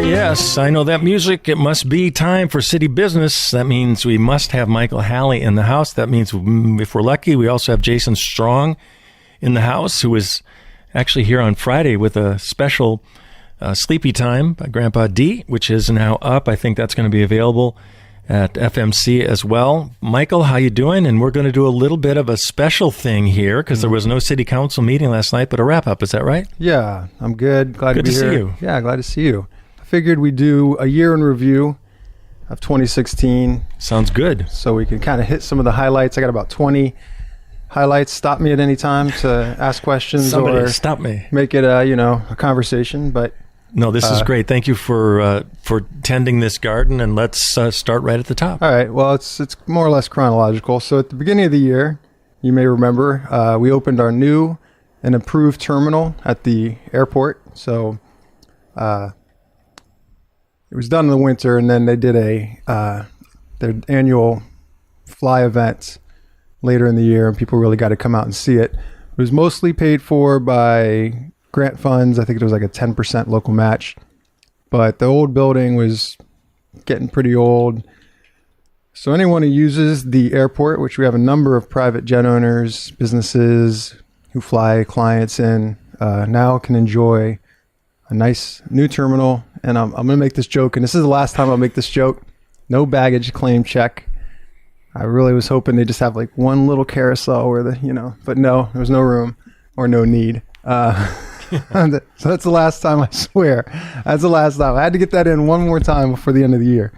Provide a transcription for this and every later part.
Yes, I know that music. It must be time for city business. That means we must have Michael Halley in the house. That means if we're lucky, we also have Jason Strong in the house, who was actually here on Friday with a special Sleepy Time by Grandpa D, which is now up. I think that's going to be available at FMC as well. Michael, how you doing? And we're going to do a little bit of a special thing here because there was no city council meeting last night, but a wrap-up. Is that right? Yeah, I'm good. Glad to be here. Good to see you. Yeah, glad to see you. Figured we'd do a year in review of 2016. Sounds good. So we can kind of hit some of the highlights. I got about 20 highlights. Stop me at any time to ask questions. Somebody or stop me. Make it a conversation. But no, this is great. Thank you for tending this garden, and let's start right at the top. All right. Well, it's more or less chronological. So at the beginning of the year, you may remember, we opened our new and improved terminal at the airport. So it was done in the winter, and then they did their annual fly event later in the year, and people really got to come out and see it. It was mostly paid for by grant funds. I think it was like a 10% local match, but the old building was getting pretty old. So anyone who uses the airport, which we have a number of private jet owners, businesses who fly clients in, now can enjoy a nice new terminal. And I'm going to make this joke, and this is the last time I'll make this joke. No baggage claim check. I really was hoping they just have like one little carousel where but no, there was no room or no need. So that's the last time, I swear. That's the last time. I had to get that in one more time before the end of the year.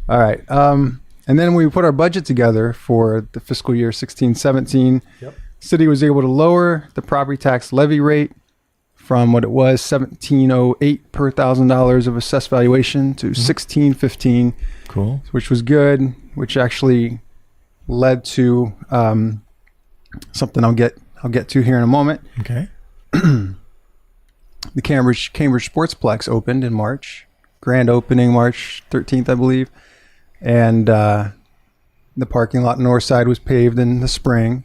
All right. And then we put our budget together for the fiscal year 16-17. Yep. City was able to lower the property tax levy rate from what it was, $17.08 per $1,000 of assessed valuation to $16.15. Cool. Which was good, which actually led to something I'll get to here in a moment. Okay. The Cambridge Sportsplex opened in March. Grand opening March 13th, I believe. And the parking lot north side was paved in the spring.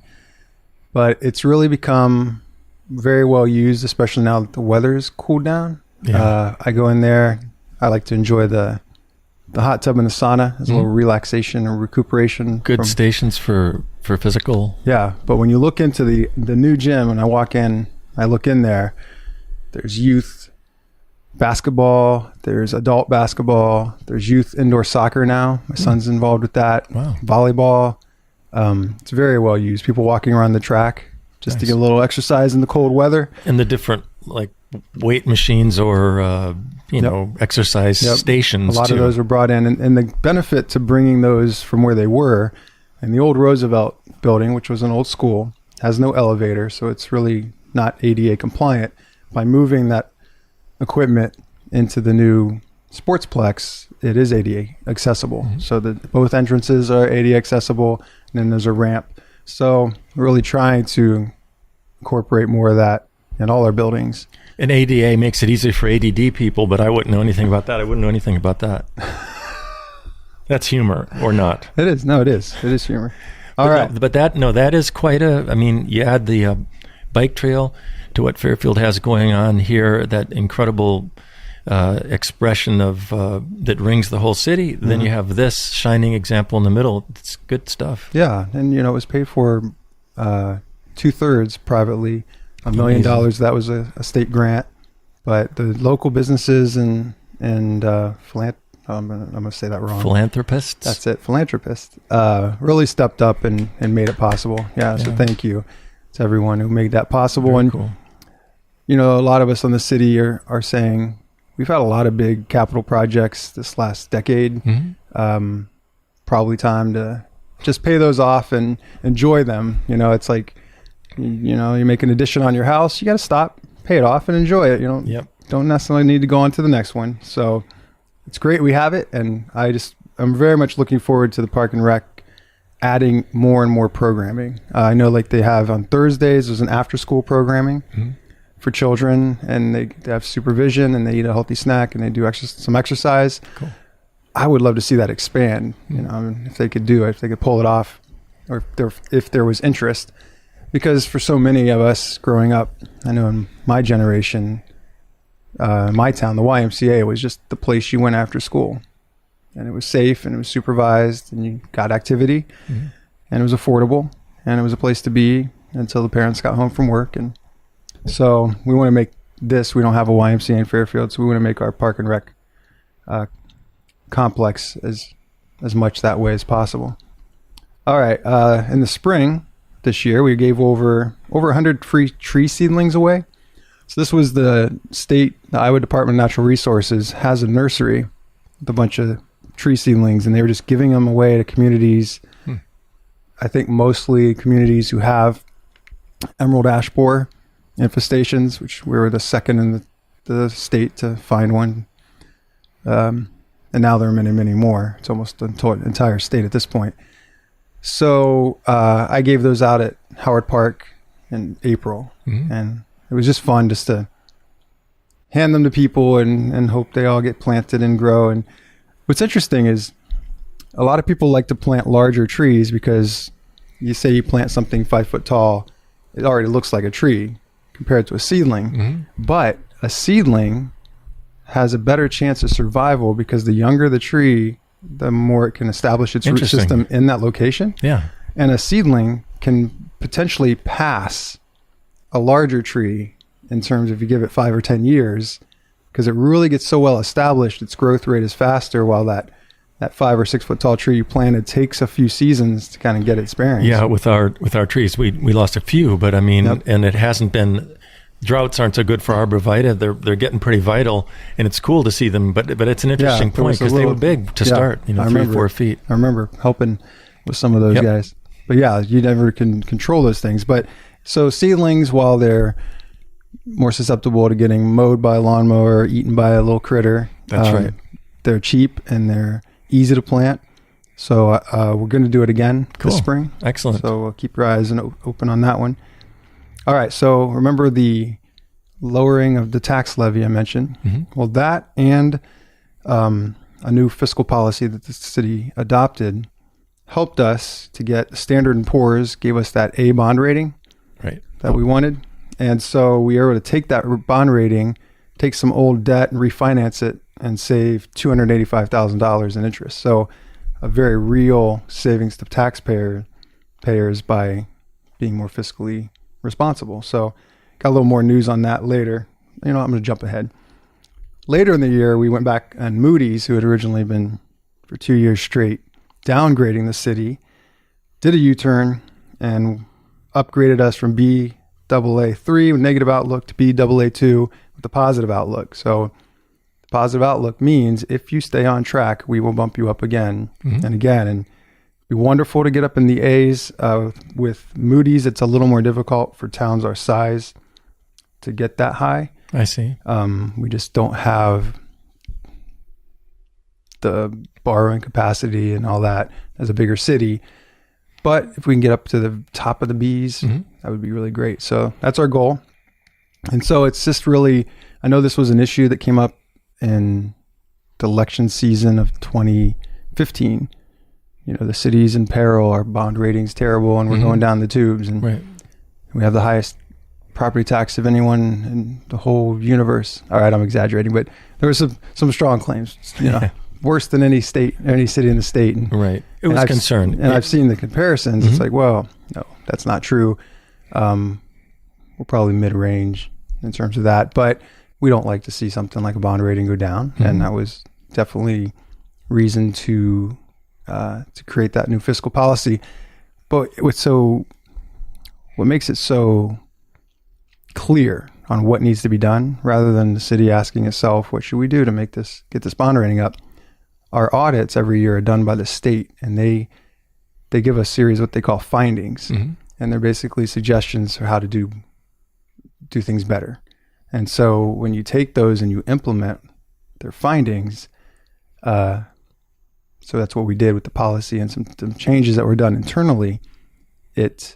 But it's really become very well used, especially now that the weather's cooled down. Yeah. I go in there. I like to enjoy the hot tub and the sauna as a little relaxation and recuperation. Good stations for physical. Yeah, but when you look into the new gym, and I walk in, I look in there, there's youth basketball, there's adult basketball, there's youth indoor soccer now. My son's involved with that. Wow. Volleyball. It's very well used. People walking around the track just to get a little exercise in the cold weather. And the different like weight machines or exercise stations. A lot of those were brought in, and the benefit to bringing those from where they were, and the old Roosevelt building, which was an old school, has no elevator, so it's really not ADA compliant. By moving that equipment into the new Sportsplex, it is ADA accessible. Mm-hmm. So that both entrances are ADA accessible, and then there's a ramp. So we're really trying to incorporate more of that in all our buildings. And ADA makes it easier for ADD people, but I wouldn't know anything about that. I wouldn't know anything about that. That's humor, or not? It is. No, it is. It is humor. All right. No, but that is quite you add the bike trail to what Fairfield has going on here, that incredible expression of that rings the whole city. Mm-hmm. Then you have this shining example in the middle. It's good stuff. Yeah, and it was paid for 2/3 privately. $1 million. That was a state grant, but the local businesses and I'm going to say that wrong. Philanthropists. That's it. Philanthropists really stepped up and made it possible. Yeah. So thank you to everyone who made that possible. Very and cool. A lot of us on the city are saying we've had a lot of big capital projects this last decade. Mm-hmm. Probably time to just pay those off and enjoy them. It's like, you make an addition on your house, you got to stop, pay it off, and enjoy it. Don't necessarily need to go on to the next one. So it's great we have it, and I'm very much looking forward to the Park and Rec adding more and more programming. I know like they have on Thursdays, there's an after-school programming for children, and they have supervision, and they eat a healthy snack, and they do some exercise. Cool. I would love to see that expand, if they could do it, if they could pull it off. or if there was interest. Because for so many of us growing up, I know in my generation, my town, the YMCA was just the place you went after school. And it was safe and it was supervised and you got activity and it was affordable and it was a place to be until the parents got home from work. And so we want to make this, we don't have a YMCA in Fairfield, so we want to make our park and rec complex as much that way as possible. All right. In the spring this year, we gave over 100 free tree seedlings away. So this was the Iowa Department of Natural Resources has a nursery with a bunch of tree seedlings, and they were just giving them away to communities. I think mostly communities who have emerald ash borer infestations, which we were the second in the state to find one. And now there are many, many more. It's almost the entire state at this point. So I gave those out at Howard Park in April, and it was just fun just to hand them to people and hope they all get planted and grow. And what's interesting is a lot of people like to plant larger trees because you say you plant something 5 foot tall, it already looks like a tree compared to a seedling. But a seedling has a better chance of survival because the younger the tree, the more it can establish its root system in that location. Yeah. And a seedling can potentially pass a larger tree in terms of if you give it 5 or 10 years, because it really gets so well established, its growth rate is faster, while that 5 or 6 foot tall tree you planted takes a few seasons to kind of get its bearings. Yeah, with our trees, we lost a few, but I mean, and it hasn't been. Droughts aren't so good for arborvitae. They're getting pretty vital, and it's cool to see them. But it's an interesting point because they were big to start. 3 or 4 feet. I remember helping with some of those guys. But yeah, you never can control those things. But so seedlings, while they're more susceptible to getting mowed by a lawnmower, eaten by a little critter. That's right. They're cheap and they're easy to plant. So we're going to do it again this spring. Excellent. So keep your eyes open on that one. All right. So remember the lowering of the tax levy I mentioned. Well, that and a new fiscal policy that the city adopted helped us to get Standard & Poor's gave us that A bond rating that we wanted. And so we were able to take that bond rating, take some old debt and refinance it and save $285,000 in interest. So a very real savings to taxpayers by being more fiscally responsible. So got a little more news on that later. I'm going to jump ahead. Later in the year, we went back, and Moody's, who had originally been for 2 years straight downgrading the city, did a U-turn and upgraded us from Baa3 with negative outlook to Baa2 with a positive outlook. So the positive outlook means if you stay on track, we will bump you up again and again. And it'd be wonderful to get up in the A's. With Moody's, it's a little more difficult for towns our size to get that high. I see. We just don't have the borrowing capacity and all that as a bigger city. But if we can get up to the top of the B's, that would be really great. So that's our goal. And so it's just really, I know this was an issue that came up in the election season of 2015. The city's in peril, our bond rating's terrible, and we're going down the tubes. And we have the highest property tax of anyone in the whole universe. All right, I'm exaggerating, but there were some strong claims, worse than any city in the state. And, it was concerned. And I've seen the comparisons. It's like, well, no, that's not true. We're probably mid-range in terms of that, but we don't like to see something like a bond rating go down. And that was definitely reason to create that new fiscal policy. But what makes it so clear on what needs to be done, rather than the city asking itself, what should we do to get this bond rating up? Our audits every year are done by the state, and they give us a series of what they call findings, and they're basically suggestions for how to do things better. And so when you take those and you implement their findings, so that's what we did with the policy and some changes that were done internally. It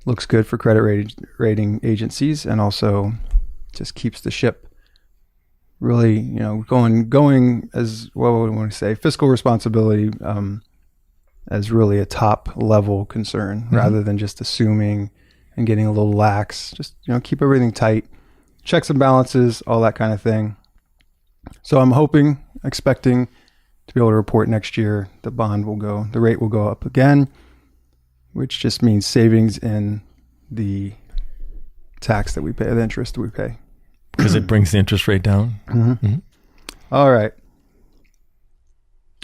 looks good for credit rating agencies, and also just keeps the ship really, going as well. What do I want to say? Fiscal responsibility, and as really a top level concern rather than just assuming and getting a little lax. Just, keep everything tight, checks and balances, all that kind of thing. So I'm expecting to be able to report next year the rate will go up again, which just means savings in the tax that we pay, the interest that we pay. Because it brings the interest rate down. All right.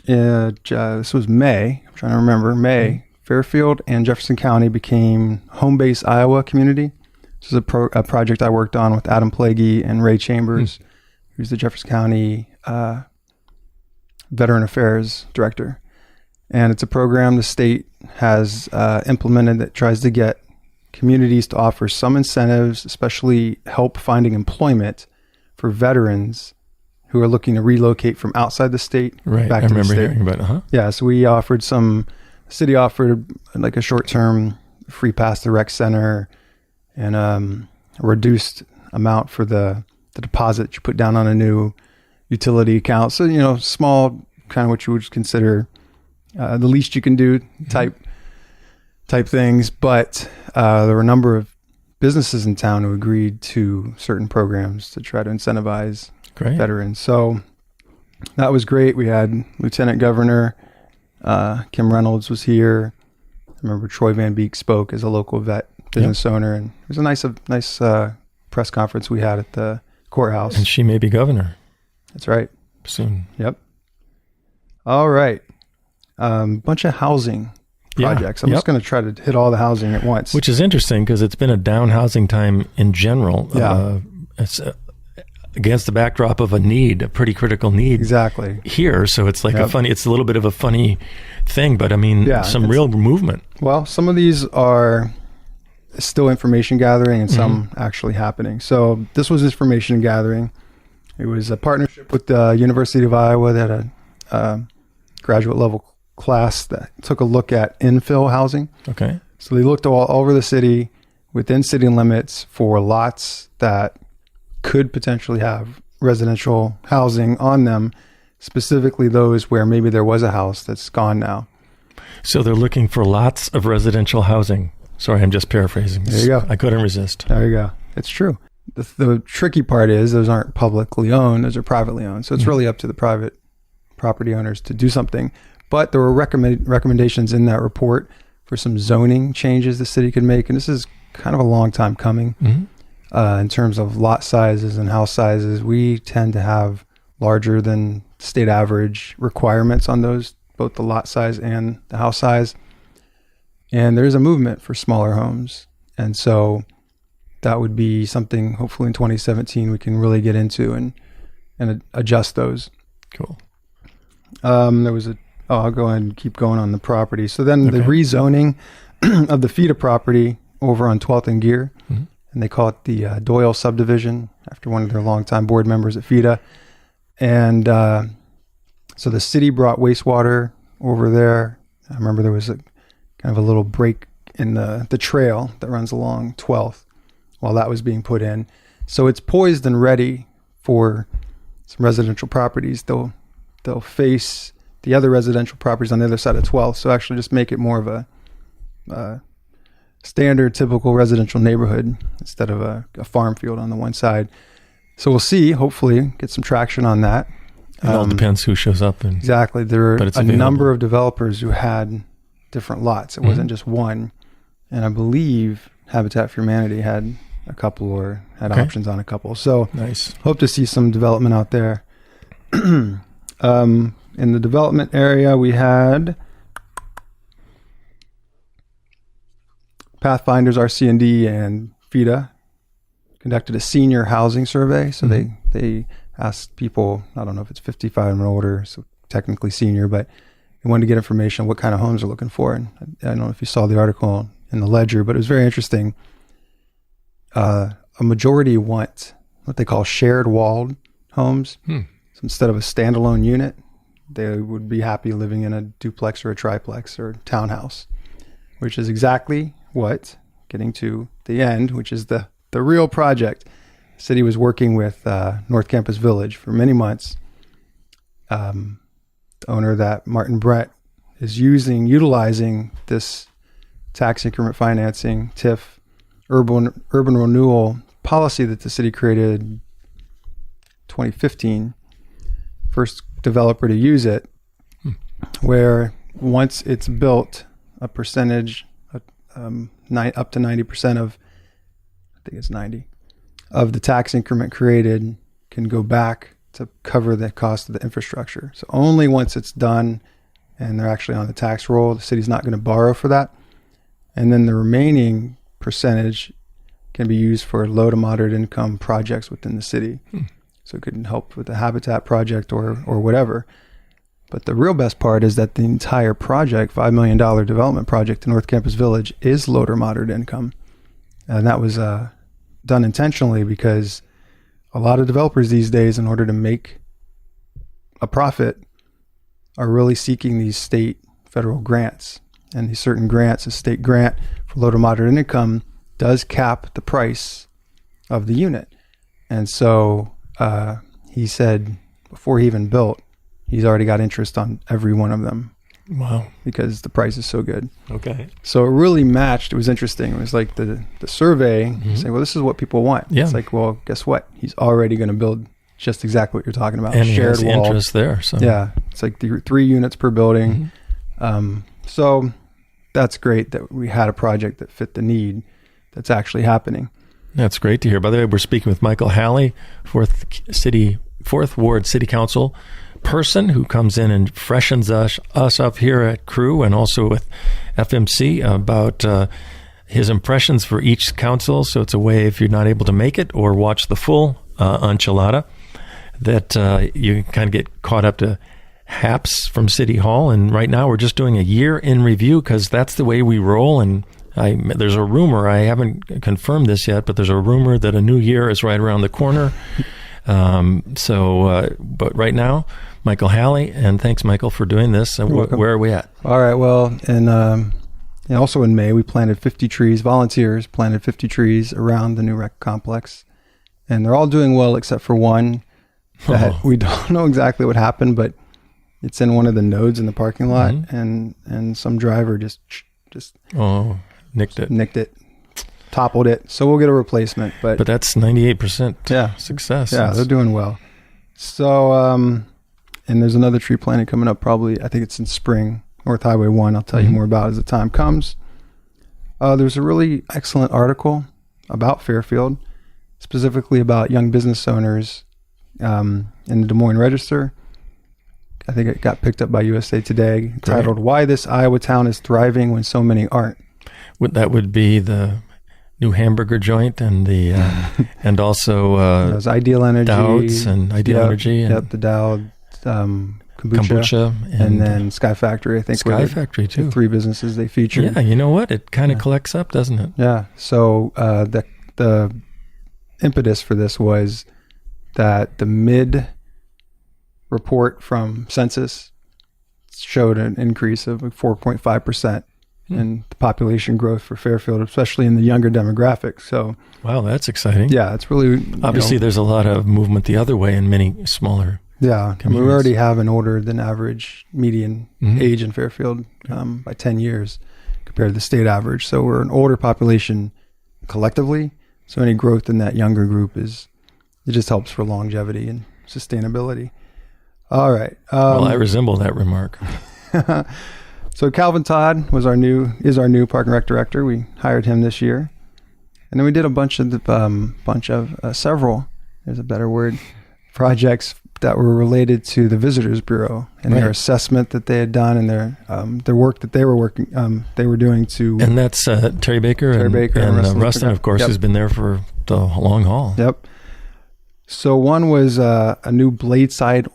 This was May. I'm trying to remember. May. Fairfield and Jefferson County became Home Base Iowa Community. This is a project I worked on with Adam Plaguey and Ray Chambers, who's the Jefferson County Veteran Affairs Director. And it's a program the state has implemented that tries to get communities to offer some incentives, especially help finding employment for veterans who are looking to relocate from outside the state back to the state. Hearing about it. Yeah, so we city offered like a short-term free pass to rec center and a reduced amount for the deposit you put down on a new utility account. So, small, kind of what you would consider the least you can do type things. But there were a number of businesses in town who agreed to certain programs to try to incentivize veterans. So that was great. We had Lieutenant Governor Kim Reynolds was here. I remember Troy Van Beek spoke as a local vet business owner, and it was a nice press conference we had at the courthouse. And she may be governor. That's right. Soon. Yep. All right. Bunch of housing projects. I'm just going to try to hit all the housing at once. Which is interesting because it's been a down housing time in general. Yeah. It's against the backdrop of a pretty critical need. Exactly. Here. So it's like it's a little bit of a funny thing, but I mean, some real movement. Well, some of these are still information gathering and some actually happening. So this was information gathering. It was a partnership with the University of Iowa that had a graduate level class that took a look at infill housing. Okay. So they looked all over the city, within city limits, for lots that could potentially have residential housing on them, specifically those where maybe there was a house that's gone now. So they're looking for lots of residential housing. Sorry, I'm just paraphrasing. There you go. I couldn't resist. There you go. It's true. The tricky part is those aren't publicly owned, those are privately owned. So it's really up to the private property owners to do something. But there were recommendations in that report for some zoning changes the city could make. And this is kind of a long time coming in terms of lot sizes and house sizes. We tend to have larger than state average requirements on those, both the lot size and the house size. And there's a movement for smaller homes. And so that would be something hopefully in 2017 we can really get into and adjust those. Cool. There was I'll go ahead and keep going on the property. So then the rezoning of the FIDA property over on 12th and Gear, and they call it the Doyle subdivision after one of their longtime board members at FIDA. And so the city brought wastewater over there. I remember there was a kind of a little break in the trail that runs along 12th while that was being put in. So it's poised and ready for some residential properties. They'll face the other residential properties on the other side of 12th. So actually just make it more of a standard, typical residential neighborhood instead of a farm field on the one side. So we'll see, hopefully get some traction on that. It all depends who shows up. Exactly. There are a number of developers who had different lots. It wasn't just one. And I believe Habitat for Humanity had a couple or had options on a couple. So nice. Hope to see some development out there. In the development area, we had Pathfinders, RC&D, and FIDA conducted a senior housing survey. So they asked people, I don't know if it's 55 and older, so technically senior, but they wanted to get information on what kind of homes they're looking for. And I don't know if you saw the article in the Ledger, but it was very interesting. A majority want what they call shared walled homes. So instead of a standalone unit, they would be happy living in a duplex or a triplex or townhouse, which is exactly what, getting to the end, which is the real project. The city was working with North Campus Village for many months. The owner, that Martin Brett, is utilizing this tax increment financing, TIF, urban renewal policy that the city created 2015, first developer to use it, where once it's built, a percentage, up to 90% of, I think it's 90, of the tax increment created can go back to cover the cost of the infrastructure. So only once it's done and they're actually on the tax roll, the city's not going to borrow for that. And then the remaining percentage can be used for low to moderate income projects within the city. So it could help with the habitat project or whatever. But the real best part is that the entire project, $5 million development project in North Campus Village, is low to moderate income. And that was done intentionally because a lot of developers these days, in order to make a profit, are really seeking these state, federal grants. And these certain grants, a state grant for low to moderate income, does cap the price of the unit. And so he said before he even built, he's already got interest on every one of them. Wow. Because the price is so good. Okay. So it really matched. It was interesting. It was like the survey saying, well, this is what people want. Yeah. It's like, well, guess what? He's already going to build just exactly what you're talking about. And he has wall. interest there. So. Yeah. It's like 3 units per building. So that's great that we had a project that fit the need that's actually happening. That's great to hear. By the way, we're speaking with Michael Halley, 4th Ward City Council person who comes in and freshens us up here at KRUU and also with FMC about his impressions for each council. So it's a way, if you're not able to make it or watch the full enchilada, that you kind of get caught up to haps from City Hall. And right now we're just doing a year in review because that's the way we roll. And there's a rumor, I haven't confirmed this yet, but there's a rumor that a new year is right around the corner. But right now, Michael Halley, and thanks, Michael, for doing this. Where are we at? All right. Well, and also in May, we planted 50 trees. Volunteers planted 50 trees around the new rec complex, and they're all doing well except for one that we don't know exactly what happened, but it's in one of the nodes in the parking lot, and some driver just nicked it. Toppled it, so we'll get a replacement. But that's 98% success. Yeah, they're doing well. So, and there's another tree planting coming up probably, I think it's in spring, North Highway 1. I'll tell you more about it as the time comes. There's a really excellent article about Fairfield, specifically about young business owners in the Des Moines Register. I think it got picked up by USA Today, titled, Why This Iowa Town is Thriving When So Many Aren't. That would be the new hamburger joint and the and also those Ideal Energy, Dowd's and Ideal Energy, and the Dowd kombucha, and then Sky Factory. I think Sky Factory too. The 3 businesses they feature. Yeah, you know what? It kind of collects up, doesn't it? Yeah. So the impetus for this was that the mid report from Census showed an increase of 4.5%. And the population growth for Fairfield, especially in the younger demographic. So, wow, that's exciting. Yeah, it's really obviously there's a lot of movement the other way in many smaller. Yeah, we already have an older than average median age in Fairfield by 10 years compared to the state average. So we're an older population collectively. So any growth in that younger group it just helps for longevity and sustainability. All right. Well, I resemble that remark. So Calvin Todd is our new park and rec director. We hired him this year, and then we did several. There's a better word. Projects that were related to the Visitors Bureau and their assessment that they had done and their work that they were doing to. And that's Terry Baker and Rustin, of course, who's been there for the long haul. Yep. So one was a new blade sign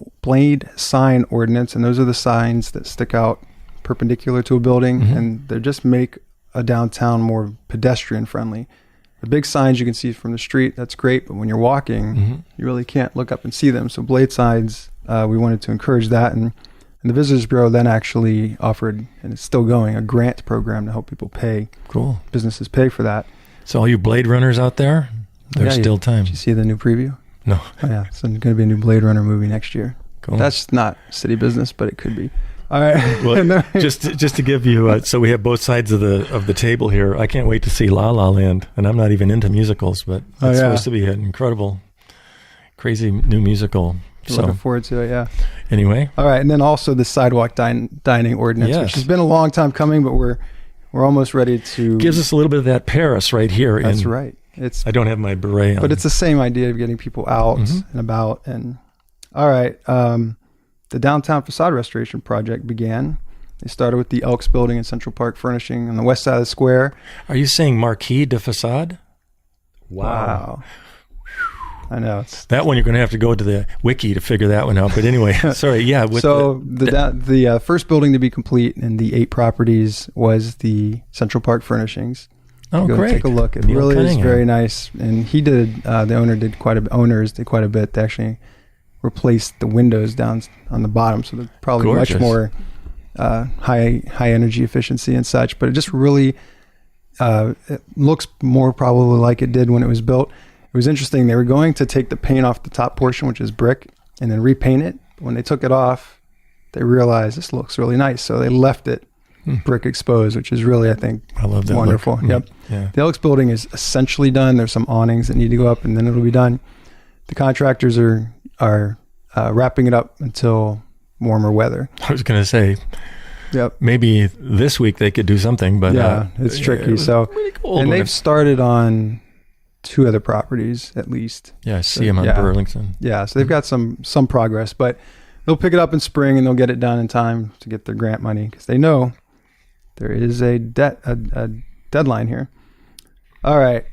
ordinance, and those are the signs that stick out perpendicular to a building, and they just make a downtown more pedestrian friendly. The big signs you can see from the street, that's great, but when you're walking, you really can't look up and see them. So blade signs, we wanted to encourage that, and the Visitors Bureau then actually offered, and it's still going, a grant program to help people pay. Cool. Businesses pay for that. So all you Blade Runners out there, there's still time. Did you see the new preview? No. Oh, yeah, so there's going to be a new Blade Runner movie next year. Cool. That's not city business, but it could be. All right. Well, just to give you, so we have both sides of the table here. I can't wait to see La La Land, and I'm not even into musicals, but it's supposed to be an incredible, crazy new musical. Looking forward to it. Yeah. Anyway. All right, and then also the sidewalk dining ordinance, which has been a long time coming, but we're almost ready to. Gives us a little bit of that Paris right here. That's right. I don't have my beret on, but it's the same idea of getting people out and about. And all right. The downtown facade restoration project began. They started with the Elks building in Central Park furnishing on the west side of the square. Are you saying Marquis de Facade? Wow. I know. That one you're going to have to go to the wiki to figure that one out. But anyway, sorry. Yeah. The first building to be complete in the 8 properties was the Central Park furnishings. Oh, go great. Take a look. It Neil really Cunningham. is very nice. And the owners did quite a bit. They actually replaced the windows down on the bottom, so they're probably much more high energy efficiency and such. But it just really it looks more probably like it did when it was built. It was interesting. They were going to take the paint off the top portion, which is brick, and then repaint it. When they took it off, they realized this looks really nice, so they left it brick exposed, which is really, I think, I love that wonderful. Look. Yep. Yeah. The Elks building is essentially done. There's some awnings that need to go up, and then it'll be done. The contractors are wrapping it up until warmer weather. I was going to say, maybe this week they could do something, but it's tricky. And they've started on 2 other properties at least. Yeah, I see them on Burlington. Yeah, so they've got some progress, but they'll pick it up in spring and they'll get it done in time to get their grant money because they know there is a deadline here. All right.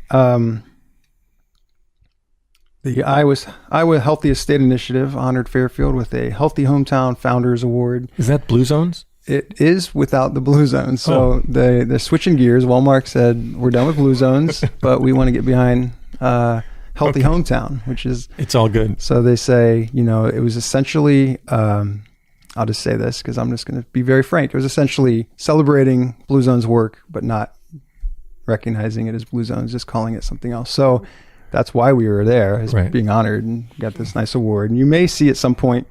The Iowa Healthiest State Initiative honored Fairfield with a Healthy Hometown Founders Award. Is that Blue Zones? It is without the Blue Zones. So they're switching gears. Walmart said, we're done with Blue Zones, but we want to get behind Healthy Hometown, which is... It's all good. So they say, it was essentially... I'll just say this because I'm just going to be very frank. It was essentially celebrating Blue Zone's work, but not recognizing it as Blue Zones, just calling it something else. So... That's why we were there, is being honored and got this nice award. And you may see at some point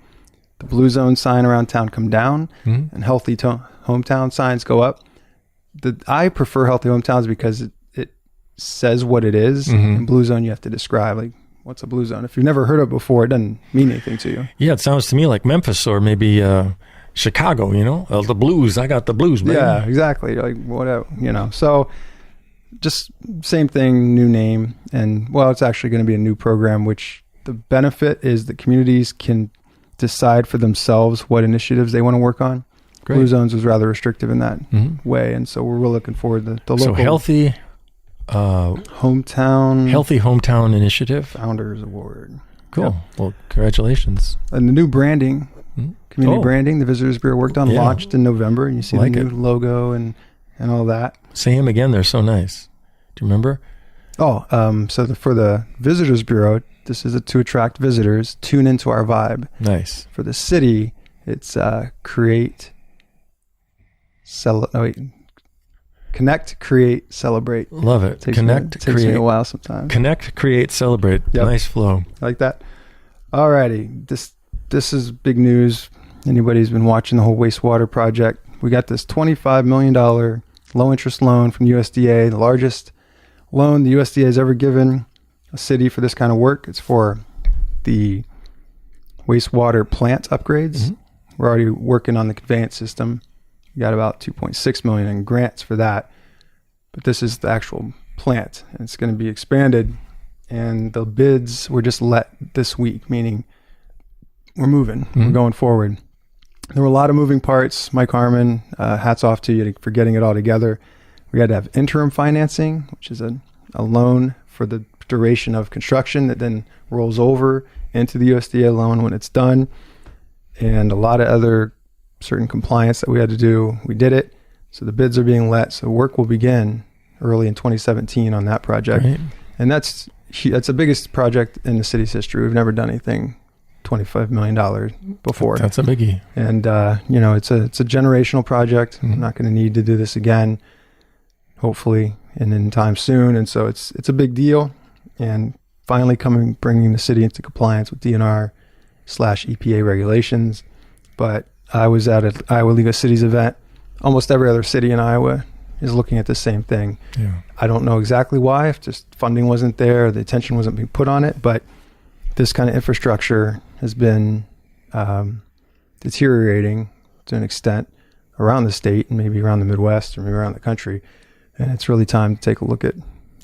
the Blue Zone sign around town come down and Healthy Hometown signs go up. I prefer Healthy Hometowns because it says what it is. In Blue Zone, you have to describe, like, what's a Blue Zone? If you've never heard of it before, it doesn't mean anything to you. Yeah, it sounds to me like Memphis or maybe Chicago, the blues. I got the blues, baby. Yeah, exactly. Like, whatever, So... just same thing, new name, and it's actually going to be a new program, which the benefit is that communities can decide for themselves what initiatives they want to work on. Great. Blue Zones was rather restrictive in that way, and so we're really looking forward to the local Healthy Hometown Initiative Founders Award. Cool. Yep. Well, congratulations. And the new branding, community branding, the Visitors Bureau worked on, launched in November, and you see the new logo and all that. Say them again. They're so nice. Do you remember? For the Visitors Bureau, this is to attract visitors. Tune into our vibe. Nice. For the city, it's connect, create, celebrate. Love it. Takes me a while sometimes. Connect, create, celebrate. Yep. Nice flow. I like that. Alrighty. This is big news. Anybody who's been watching the whole wastewater project, we got this $25 million low interest loan from USDA, the largest loan the USDA has ever given a city for this kind of work. It's for the wastewater plant upgrades. We're already working on the conveyance system. We got about $2.6 million in grants for that. But this is the actual plant, and it's going to be expanded. And the bids were just let this week, meaning we're moving. We're going forward. There were a lot of moving parts. Mike Harmon, hats off to you for getting it all together. We had to have interim financing, which is a loan for the duration of construction that then rolls over into the USDA loan when it's done. And a lot of other certain compliance that we had to do. We did it. So the bids are being let. So work will begin early in 2017 on that project. Right. And that's the biggest project in the city's history. We've never done anything $25 million before. That's a biggie. And, it's a generational project. I'm not going to need to do this again, hopefully, and in time soon. And so it's a big deal. And finally bringing the city into compliance with DNR/EPA regulations. But I was at an Iowa League of Cities event. Almost every other city in Iowa is looking at the same thing. Yeah. I don't know exactly why, if just funding wasn't there, the attention wasn't being put on it, but this kind of infrastructure has been deteriorating to an extent around the state and maybe around the Midwest or maybe around the country. And it's really time to take a look at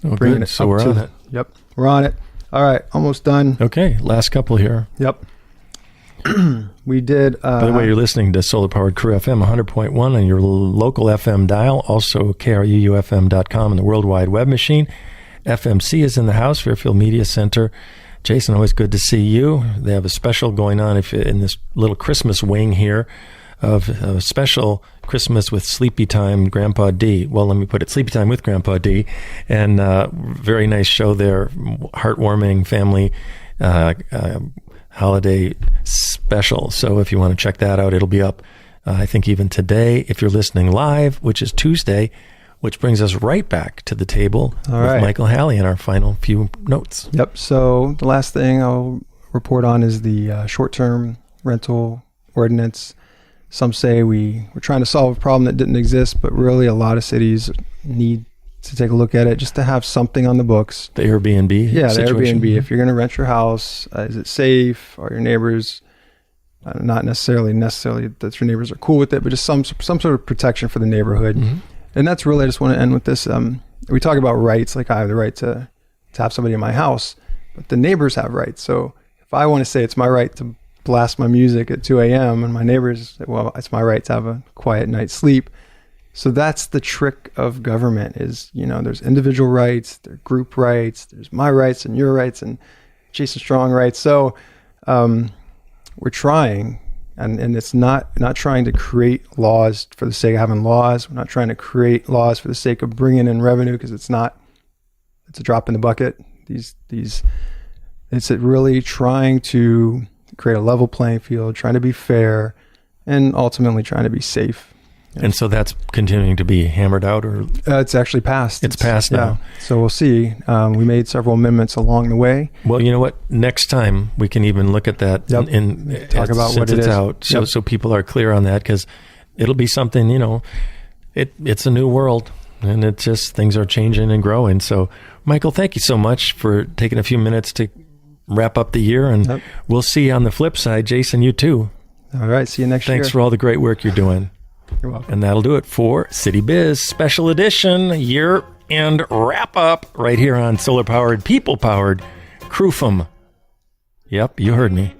bringing it So up we're to on it. Yep, we're on it. All right, almost done. Okay, last couple here. Yep. We did. By the way, you're listening to Solar Powered KRUU-FM 100.1 on your local FM dial, also KRUU-FM.com and the World Wide Web machine. FMC is in the house, Fairfield Media Center. Jason, always good to see you. They have a special going on in this little Christmas wing here of a special Christmas with Sleepy Time Grandpa D. Well, let me put it, Sleepy Time with Grandpa D. And very nice show there, heartwarming family holiday special. So if you want to check that out, it'll be up, I think, even today. If you're listening live, which is Tuesday, which brings us right back to the table with Michael Halley and our final few notes. Yep. So the last thing I'll report on is the short-term rental ordinance. Some say we're trying to solve a problem that didn't exist, but really a lot of cities need to take a look at it just to have something on the books. The Airbnb situation. The Airbnb. If you're going to rent your house, is it safe? Are your neighbors not necessarily that your neighbors are cool with it, but just some sort of protection for the neighborhood. Mm-hmm. And that's really, I just want to end with this. We talk about rights, like I have the right to have somebody in my house, but the neighbors have rights. So if I want to say it's my right to blast my music at 2 a.m. and my neighbors say, well, it's my right to have a quiet night's sleep. So that's the trick of government is, there's individual rights, there's group rights, there's my rights and your rights and Jason Strong rights. So we're trying, and it's not not trying to create laws for the sake of having laws. We're not trying to create laws for the sake of bringing in revenue, because it's a drop in the bucket. It's really trying to create a level playing field, trying to be fair, and ultimately trying to be safe. And so that's continuing to be hammered out, or it's actually passed. It's passed now. So we'll see. We made several amendments along the way. Well, you know what? Next time we can even look at that and talk about what it is. Out, so people are clear on that, because it'll be something. It's a new world, and it just things are changing and growing. So, Michael, thank you so much for taking a few minutes to wrap up the year, and we'll see you on the flip side. Jason, you too. All right. See you next year. Thanks for all the great work you're doing. You're welcome. And that'll do it for City Biz Special Edition year-end wrap-up right here on Solar-Powered, People-Powered KRUU-FM. Yep, you heard me.